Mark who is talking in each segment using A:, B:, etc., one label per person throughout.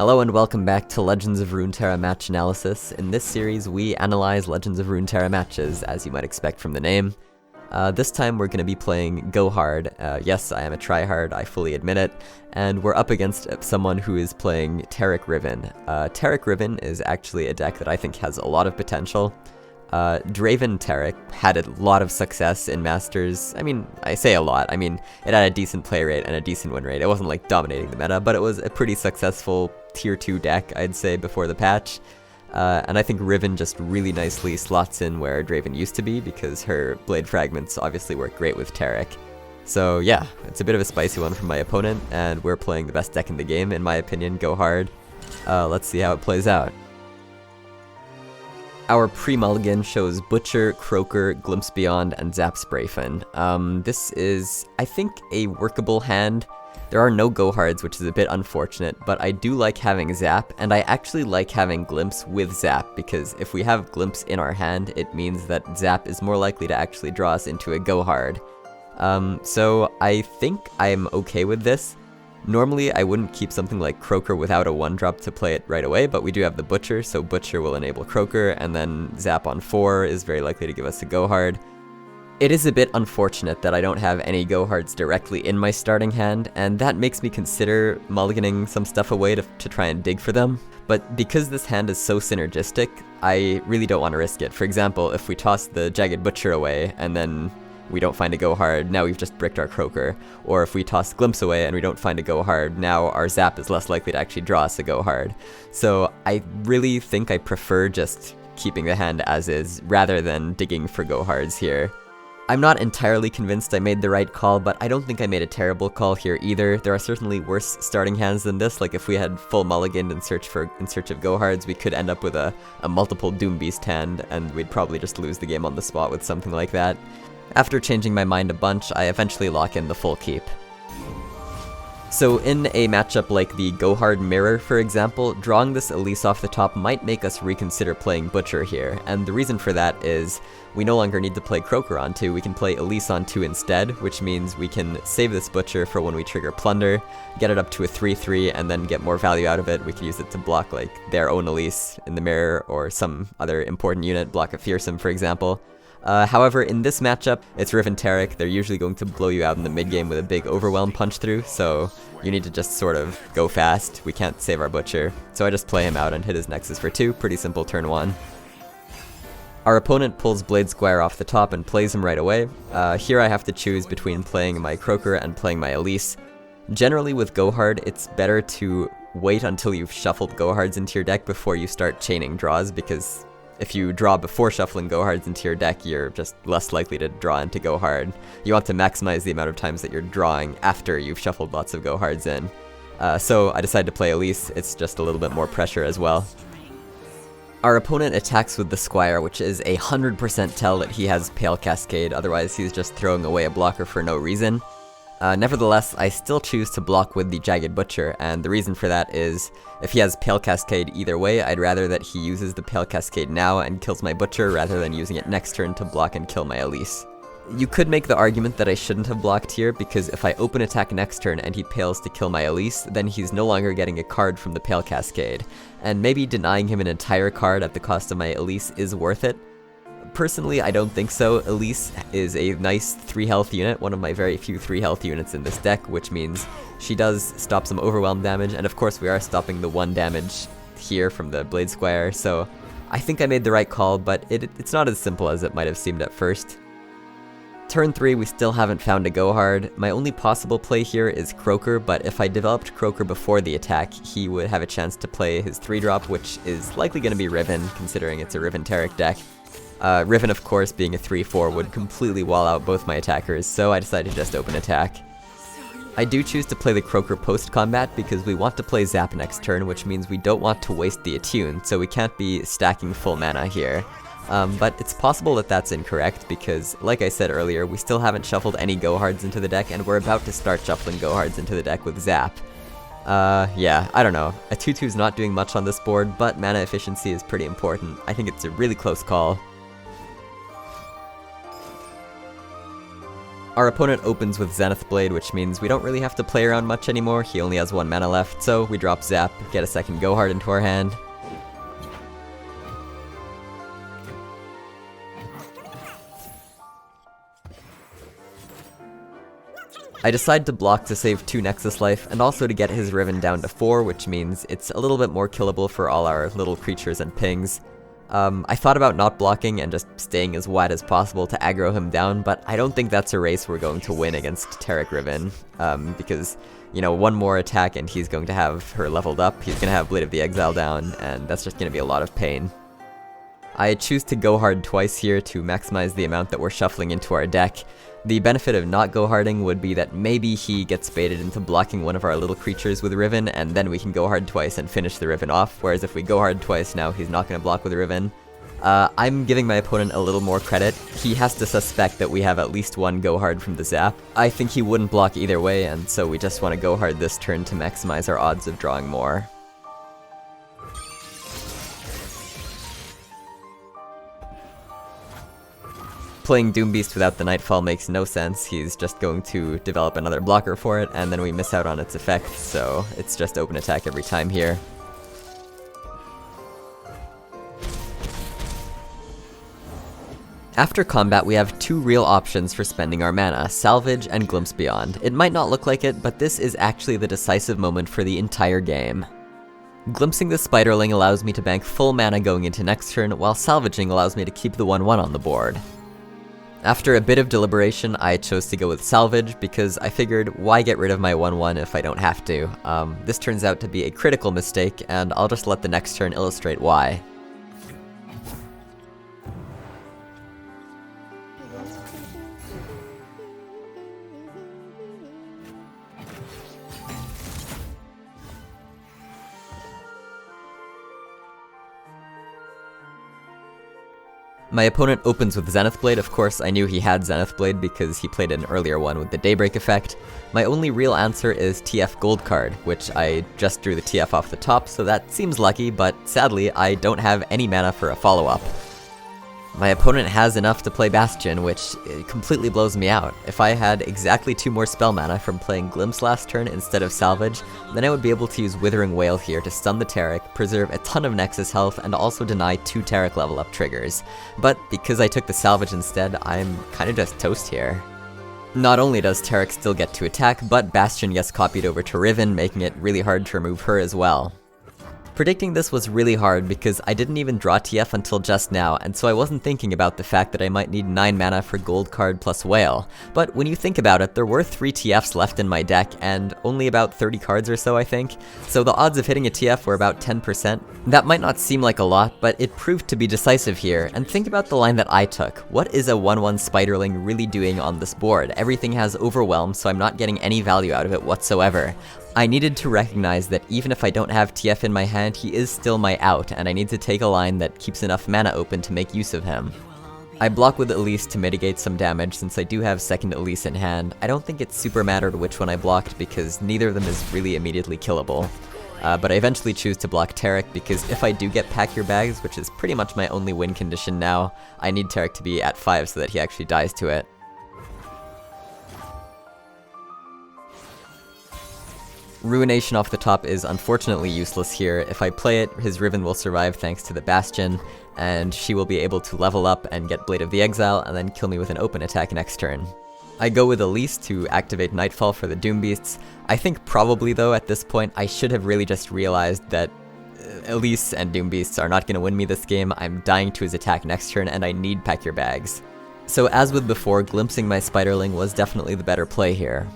A: Hello and welcome back to Legends of Runeterra match analysis. In this series, we analyze Legends of Runeterra matches, as you might expect from the name. This time we're going to be playing Go Hard. Yes, I am a tryhard, I fully admit it, and we're up against someone who is playing Taric Riven. Taric Riven is actually a deck that I think has a lot of potential. Draven Taric had a lot of success in Masters. I mean, I say a lot. I mean, it had a decent play rate and a decent win rate. It wasn't like dominating the meta, but it was a pretty successful tier 2 deck, I'd say, before the patch. And I think Riven just really nicely slots in where Draven used to be because her blade fragments obviously work great with Taric. So yeah, it's a bit of a spicy one from my opponent, and we're playing the best deck in the game, in my opinion, Go Hard. Let's see how it plays out. Our pre-mulligan shows Butcher, Croaker, Glimpse Beyond, and Zap Sprayfin. This is, I think, a workable hand. There are no Go Hards, which is a bit unfortunate, but I do like having Zap, and I actually like having Glimpse with Zap, because if we have Glimpse in our hand, it means that Zap is more likely to actually draw us into a Go Hard. So I think I'm okay with this. Normally, I wouldn't keep something like Croaker without a 1-drop to play it right away, but we do have the Butcher, so Butcher will enable Croaker, and then Zap on 4 is very likely to give us a Go Hard. It is a bit unfortunate that I don't have any Go Hards directly in my starting hand, and that makes me consider mulliganing some stuff away to try and dig for them. But because this hand is so synergistic, I really don't want to risk it. For example, if we toss the Jagged Butcher away, and then we don't find a Go Hard, now we've just bricked our Croaker. Or if we toss Glimpse away and we don't find a Go Hard, now our Zap is less likely to actually draw us a Go Hard. So I really think I prefer just keeping the hand as is, rather than digging for Go Hards here. I'm not entirely convinced I made the right call, but I don't think I made a terrible call here either. There are certainly worse starting hands than this. Like if we had full mulliganed in search of Go Hards, we could end up with a multiple Doom Beast hand, and we'd probably just lose the game on the spot with something like that. After changing my mind a bunch, I eventually lock in the full keep. So in a matchup like the Go Hard Mirror, for example, drawing this Elise off the top might make us reconsider playing Butcher here, and the reason for that is we no longer need to play Croaker on 2, we can play Elise on 2 instead, which means we can save this Butcher for when we trigger Plunder, get it up to a 3-3, and then get more value out of it. We can use it to block like their own Elise in the Mirror, or some other important unit, block a Fearsome for example. However, in this matchup, it's Riven Taric. They're usually going to blow you out in the mid-game with a big Overwhelm punch through, so you need to just sort of go fast. We can't save our Butcher, so I just play him out and hit his Nexus for 2. Pretty simple turn 1. Our opponent pulls Blade Squire off the top and plays him right away. Here I have to choose between playing my Croaker and playing my Elise. Generally with Go Hard, it's better to wait until you've shuffled Go Hards into your deck before you start chaining draws, because if you draw before shuffling Go Hards into your deck, you're just less likely to draw into Go Hard. You want to maximize the amount of times that you're drawing after you've shuffled lots of Go Hards in. So I decided to play Elise. It's just a little bit more pressure as well. Our opponent attacks with the Squire, which is a 100% tell that he has Pale Cascade, otherwise he's just throwing away a blocker for no reason. Nevertheless, I still choose to block with the Jagged Butcher, and the reason for that is, if he has Pale Cascade either way, I'd rather that he uses the Pale Cascade now and kills my Butcher rather than using it next turn to block and kill my Elise. You could make the argument that I shouldn't have blocked here, because if I open attack next turn and he Pales to kill my Elise, then he's no longer getting a card from the Pale Cascade, and maybe denying him an entire card at the cost of my Elise is worth it. Personally, I don't think so. Elise is a nice 3 health unit, one of my very few 3 health units in this deck, which means she does stop some overwhelm damage, and of course we are stopping the 1 damage here from the Blade Squire, so I think I made the right call, but it's not as simple as it might have seemed at first. Turn 3, we still haven't found a Go Hard. My only possible play here is Croaker, but if I developed Croaker before the attack, he would have a chance to play his 3-drop, which is likely going to be Riven, considering it's a Riven Taric deck. Riven, of course, being a 3-4 would completely wall out both my attackers, so I decided to just open attack. I do choose to play the Croaker post-combat because we want to play Zap next turn, which means we don't want to waste the attune, so we can't be stacking full mana here. But it's possible that that's incorrect because, like I said earlier, we still haven't shuffled any Go Hards into the deck, and we're about to start shuffling Go Hards into the deck with Zap. Yeah, I don't know. A 2-2 is not doing much on this board, but mana efficiency is pretty important. I think it's a really close call. Our opponent opens with Zenith Blade, which means we don't really have to play around much anymore. He only has 1 mana left, so we drop Zap, get a second Go Hard into our hand. I decide to block to save 2 Nexus life, and also to get his Riven down to 4, which means it's a little bit more killable for all our little creatures and pings. I thought about not blocking and just staying as wide as possible to aggro him down, but I don't think that's a race we're going to win against Taric Riven, because, you know, 1 more attack and he's going to have her leveled up, he's going to have Blade of the Exile down, and that's just going to be a lot of pain. I choose to go hard twice here to maximize the amount that we're shuffling into our deck. The benefit of not go harding would be that maybe he gets baited into blocking one of our little creatures with Riven, and then we can go hard twice and finish the Riven off, whereas if we go hard twice now, he's not going to block with Riven. I'm giving my opponent a little more credit. He has to suspect that we have at least 1 go hard from the Zap. I think he wouldn't block either way, and so we just want to go hard this turn to maximize our odds of drawing more. Playing Doombeast without the Nightfall makes no sense. He's just going to develop another blocker for it, and then we miss out on its effect, so it's just open attack every time here. After combat, we have 2 real options for spending our mana, Salvage and Glimpse Beyond. It might not look like it, but this is actually the decisive moment for the entire game. Glimpsing the Spiderling allows me to bank full mana going into next turn, while Salvaging allows me to keep the 1/1 on the board. After a bit of deliberation, I chose to go with Salvage, because I figured, why get rid of my 1/1 if I don't have to? This turns out to be a critical mistake, and I'll just let the next turn illustrate why. My opponent opens with Zenith Blade. Of course, I knew he had Zenith Blade because he played an earlier one with the Daybreak effect. My only real answer is TF Gold card, which I just drew the TF off the top, so that seems lucky, but sadly, I don't have any mana for a follow-up. My opponent has enough to play Bastion, which completely blows me out. If I had exactly 2 more spell mana from playing Glimpse last turn instead of Salvage, then I would be able to use Withering Wail here to stun the Taric, preserve a ton of Nexus health, and also deny 2 Taric level up triggers. But because I took the Salvage instead, I'm kinda just toast here. Not only does Taric still get to attack, but Bastion gets copied over to Riven, making it really hard to remove her as well. Predicting this was really hard because I didn't even draw TF until just now, and so I wasn't thinking about the fact that I might need 9 mana for Gold card plus Whale. But when you think about it, there were 3 TFs left in my deck, and only about 30 cards or so, I think, so the odds of hitting a TF were about 10%. That might not seem like a lot, but it proved to be decisive here, and think about the line that I took. What is a 1/1 Spiderling really doing on this board? Everything has Overwhelm, so I'm not getting any value out of it whatsoever. I needed to recognize that even if I don't have TF in my hand, he is still my out, and I need to take a line that keeps enough mana open to make use of him. I block with Elise to mitigate some damage since I do have second Elise in hand. I don't think it super mattered which one I blocked because neither of them is really immediately killable. But I eventually choose to block Taric because if I do get Pack Your Bags, which is pretty much my only win condition now, I need Taric to be at 5 so that he actually dies to it. Ruination off the top is unfortunately useless here. If I play it, his Riven will survive thanks to the Bastion, and she will be able to level up and get Blade of the Exile, and then kill me with an open attack next turn. I go with Elise to activate Nightfall for the Doombeasts. I think probably though, at this point, I should have really just realized that Elise and Doombeasts are not going to win me this game. I'm dying to his attack next turn, and I need Pack Your Bags. So as with before, glimpsing my Spiderling was definitely the better play here.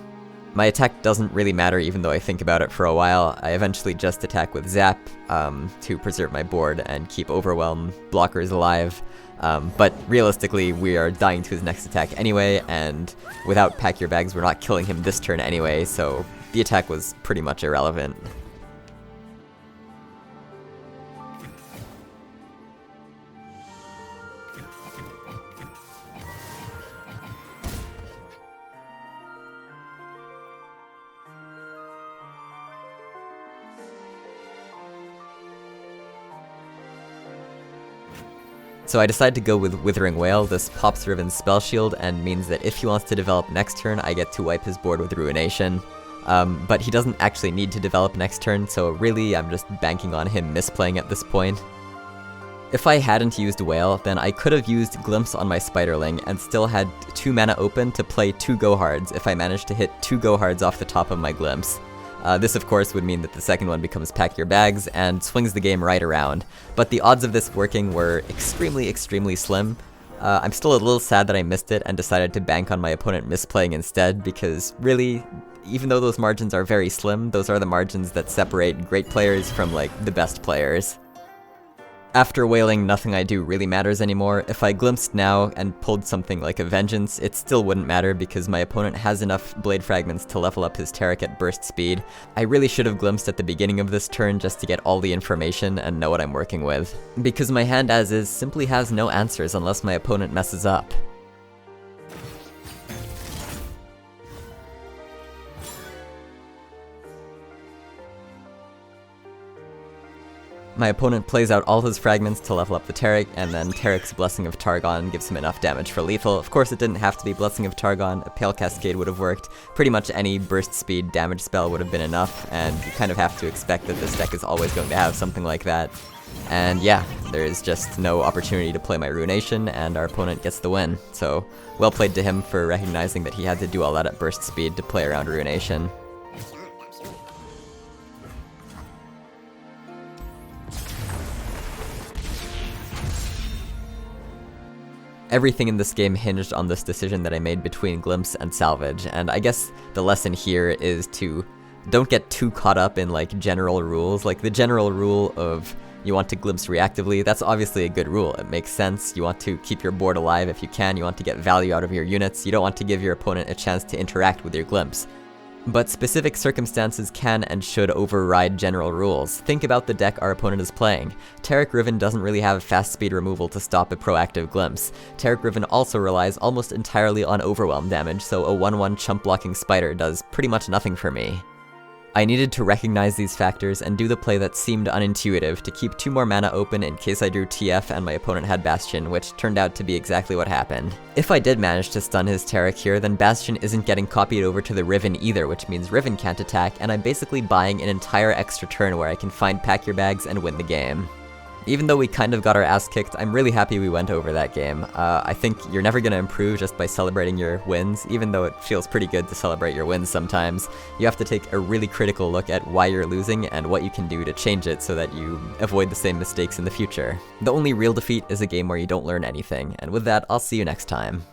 A: My attack doesn't really matter even though I think about it for a while. I eventually just attack with Zap to preserve my board and keep Overwhelm blockers alive. But realistically, we are dying to his next attack anyway, and without Pack Your Bags, we're not killing him this turn anyway, so the attack was pretty much irrelevant. So I decided to go with Withering Wail. This pops Riven's spell shield and means that if he wants to develop next turn, I get to wipe his board with Ruination. But he doesn't actually need to develop next turn, so really I'm just banking on him misplaying at this point. If I hadn't used Whale, then I could have used Glimpse on my Spiderling and still had 2 mana open to play 2 Go-Hards if I managed to hit 2 Go-Hards off the top of my Glimpse. This of course would mean that the second one becomes Pack Your Bags and swings the game right around, but the odds of this working were extremely slim. I'm still a little sad that I missed it and decided to bank on my opponent misplaying instead, because really, even though those margins are very slim, those are the margins that separate great players from, like, the best players. After Wailing, nothing I do really matters anymore. If I glimpsed now and pulled something like a Vengeance, it still wouldn't matter because my opponent has enough Blade Fragments to level up his Taric at burst speed. I really should have glimpsed at the beginning of this turn just to get all the information and know what I'm working with. Because my hand as is simply has no answers unless my opponent messes up. My opponent plays out all his fragments to level up the Taric, and then Taric's Blessing of Targon gives him enough damage for lethal. Of course, it didn't have to be Blessing of Targon, a Pale Cascade would have worked. Pretty much any burst speed damage spell would have been enough, and you kind of have to expect that this deck is always going to have something like that. And yeah, there is just no opportunity to play my Ruination, and our opponent gets the win. So, well played to him for recognizing that he had to do all that at burst speed to play around Ruination. Everything in this game hinged on this decision that I made between Glimpse and Salvage, and I guess the lesson here is to don't get too caught up in, like, general rules. Like, the general rule of you want to Glimpse reactively, that's obviously a good rule. It makes sense. You want to keep your board alive if you can, you want to get value out of your units, you don't want to give your opponent a chance to interact with your Glimpse. But specific circumstances can and should override general rules. Think about the deck our opponent is playing. Taric Riven doesn't really have fast speed removal to stop a proactive Glimpse. Taric Riven also relies almost entirely on overwhelm damage, so a 1/1 chump blocking spider does pretty much nothing for me. I needed to recognize these factors and do the play that seemed unintuitive to keep 2 more mana open in case I drew TF and my opponent had Bastion, which turned out to be exactly what happened. If I did manage to stun his Taric here, then Bastion isn't getting copied over to the Riven either, which means Riven can't attack, and I'm basically buying an entire extra turn where I can find Pack Your Bags and win the game. Even though we kind of got our ass kicked, I'm really happy we went over that game. I think you're never gonna improve just by celebrating your wins, even though it feels pretty good to celebrate your wins sometimes. You have to take a really critical look at why you're losing and what you can do to change it so that you avoid the same mistakes in the future. The only real defeat is a game where you don't learn anything, and with that, I'll see you next time.